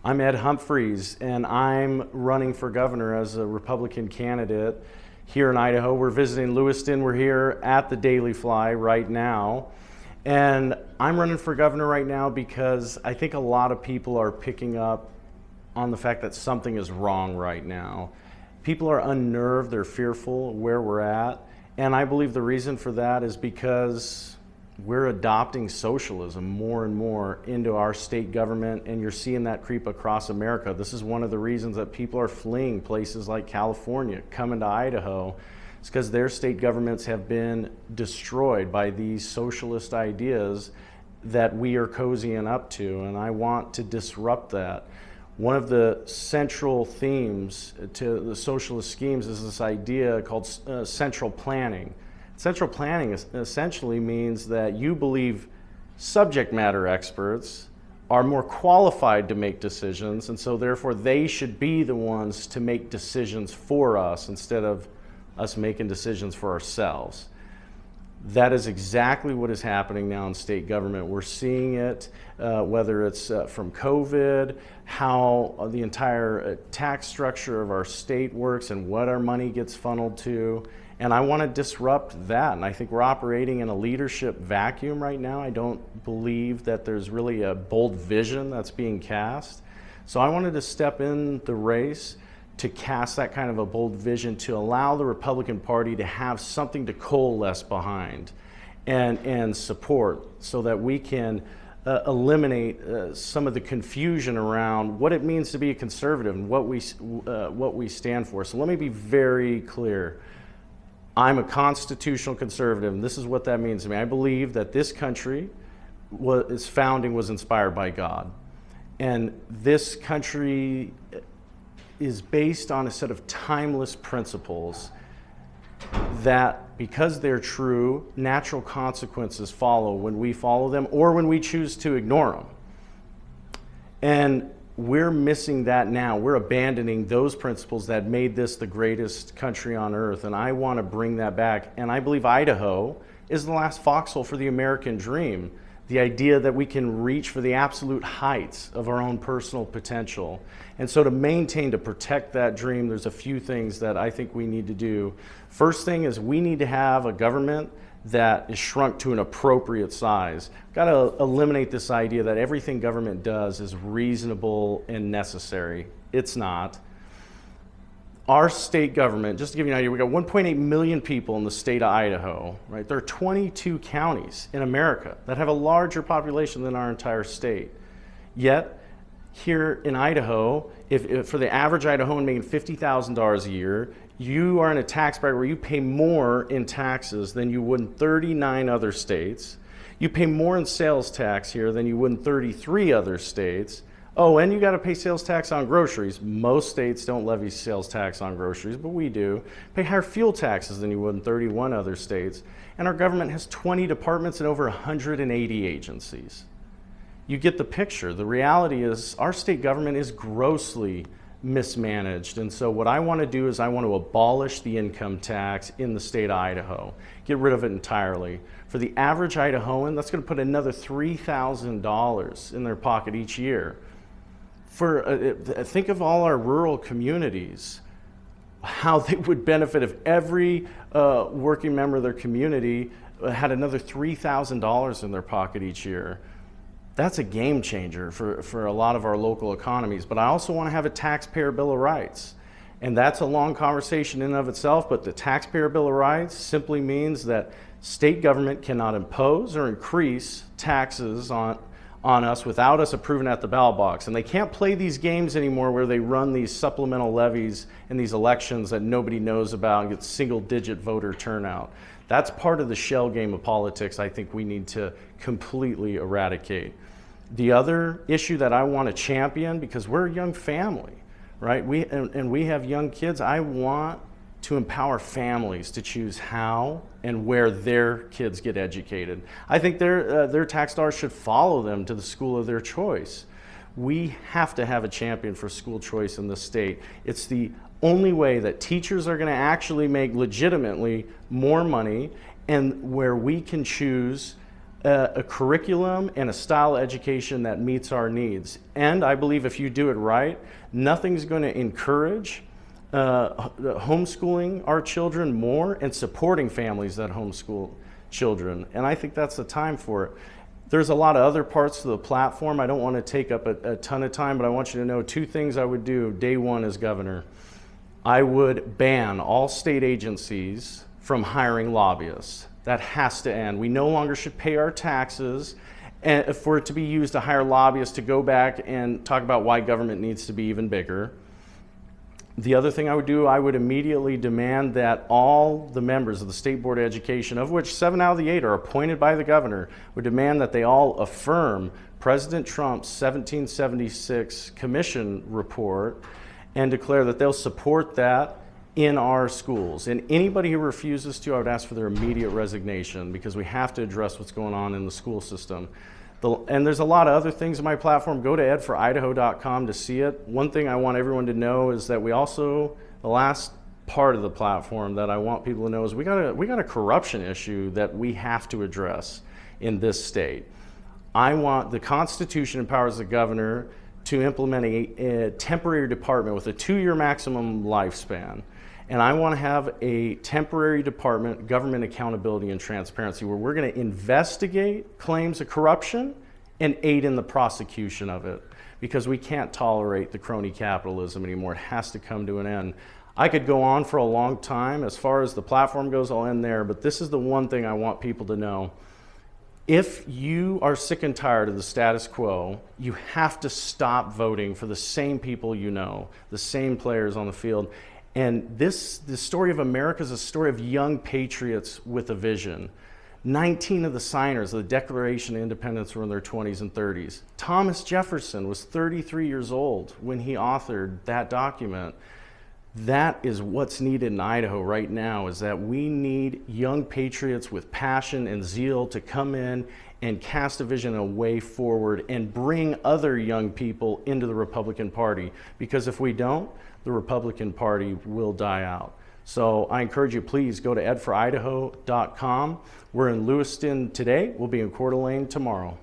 I'm Ed Humphreys, and I'm running for governor as a Republican candidate here in Idaho. We're visiting Lewiston. We're here at the Daily Fly right now. And I'm running for governor right now because I think a lot of people are picking up on the fact that something is wrong right now. People are unnerved, they're fearful where we're at. And I believe the reason for that is because we're adopting socialism more and more into our state government, and you're seeing that creep across America. This is one of the reasons that people are fleeing places like California, coming to Idaho. It's because their state governments have been destroyed by these socialist ideas that we are cozying up to, and I want to disrupt that. One of the central themes to the socialist schemes is this idea called central planning. Central planning essentially means that you believe subject matter experts are more qualified to make decisions, and so therefore they should be the ones to make decisions for us instead of us making decisions for ourselves. That is exactly what is happening now in state government. We're seeing it, whether it's from COVID, how the entire tax structure of our state works and what our money gets funneled to. And I want to disrupt that. And I think we're operating in a leadership vacuum right now. I don't believe that there's really a bold vision that's being cast. So I wanted to step in the race to cast that kind of a bold vision, to allow the Republican Party to have something to coalesce behind and support, so that we can eliminate some of the confusion around what it means to be a conservative and what we stand for. So let me be very clear. I'm a constitutional conservative, and this is what that means to me. I believe that this country, its founding was inspired by God. And this country is based on a set of timeless principles that, because they're true, natural consequences follow when we follow them or when we choose to ignore them. And we're missing that now. We're abandoning those principles that made this the greatest country on earth, and I want to bring that back. And I believe Idaho is the last foxhole for the American dream, the idea that we can reach for the absolute heights of our own personal potential. And so to maintain, to protect that dream, there's a few things that I think we need to do. First thing is we need to have a government that is shrunk to an appropriate size. Got to eliminate this idea that everything government does is reasonable and necessary. It's not. Our state government, just to give you an idea, we got 1.8 million people in the state of Idaho, right? There are 22 counties in America that have a larger population than our entire state. Yet, here in Idaho, if for the average Idahoan making $50,000 a year, you are in a tax bracket where you pay more in taxes than you would in 39 other states. You pay more in sales tax here than you would in 33 other states. Oh, and you got to pay sales tax on groceries. Most states don't levy sales tax on groceries, but we do. Pay higher fuel taxes than you would in 31 other states. And our government has 20 departments and over 180 agencies. You get the picture. The reality is our state government is grossly mismanaged. And so what I want to do is I want to abolish the income tax in the state of Idaho. Get rid of it entirely. For the average Idahoan, that's going to put another $3,000 in their pocket each year. Think of all our rural communities, how they would benefit if every working member of their community had another $3,000 in their pocket each year. That's a game changer for a lot of our local economies. But I also want to have a taxpayer bill of rights. And that's a long conversation in and of itself, but the taxpayer bill of rights simply means that state government cannot impose or increase taxes on us without us approving at the ballot box. And they can't play these games anymore where they run these supplemental levies in these elections that nobody knows about and get single-digit voter turnout. That's part of the shell game of politics I think we need to completely eradicate. The other issue that I want to champion, because we're a young family, right? We have young kids. I want to empower families to choose how and where their kids get educated. I think their tax dollars should follow them to the school of their choice. We have to have a champion for school choice in this state. It's the only way that teachers are going to actually make legitimately more money, and where we can choose a curriculum and a style of education that meets our needs. And I believe if you do it right, nothing's going to encourage homeschooling our children more and supporting families that homeschool children. And I think that's the time for it. There's a lot of other parts to the platform. I don't want to take up a ton of time, but I want you to know 2 things I would do day one as governor. I would ban all state agencies from hiring lobbyists. That has to end. We no longer should pay our taxes and for it to be used to hire lobbyists to go back and talk about why government needs to be even bigger. The other thing I would do, I would immediately demand that all the members of the State Board of Education, of which 7 out of the 8 are appointed by the governor, would demand that they all affirm President Trump's 1776 commission report and declare that they'll support that in our schools. And anybody who refuses to, I would ask for their immediate resignation, because we have to address what's going on in the school system. And there's a lot of other things in my platform. Go to edforidaho.com to see it. One thing I want everyone to know is that we also, the last part of the platform that I want people to know is we got a corruption issue that we have to address in this state. I want the Constitution empowers the governor to implement a temporary department with a 2-year maximum lifespan. And I want to have a temporary department, government accountability and transparency, where we're going to investigate claims of corruption and aid in the prosecution of it, because we can't tolerate the crony capitalism anymore. It has to come to an end. I could go on for a long time. As far as the platform goes, I'll end there, but this is the one thing I want people to know. If you are sick and tired of the status quo, you have to stop voting for the same people you know, the same players on the field. And the story of America is a story of young patriots with a vision. 19 of the signers of the Declaration of Independence were in their 20s and 30s. Thomas Jefferson was 33 years old when he authored that document. That is what's needed in Idaho right now, is that we need young patriots with passion and zeal to come in and cast a vision and a way forward and bring other young people into the Republican Party. Because if we don't, the Republican Party will die out. So I encourage you, please go to edforidaho.com. We're in Lewiston today. We'll be in Coeur d'Alene tomorrow.